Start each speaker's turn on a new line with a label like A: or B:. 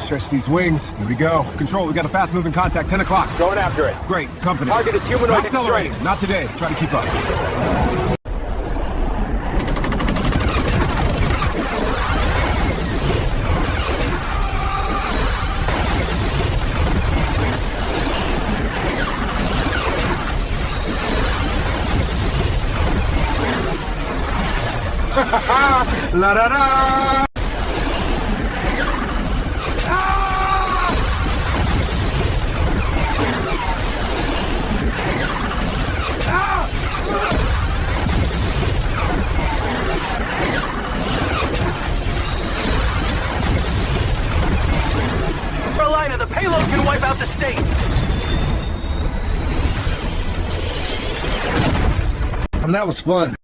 A: Stretch these wings. Here we go. Control, we got a fast-moving contact. 10 o'clock.
B: Going after it.
A: Great. Company.
B: Target is humanoid
A: Not
B: and
A: accelerating.
B: straight.
A: Not today. Try to keep up. La da da!
B: Carolina, the payload can wipe out the state.
A: That was fun.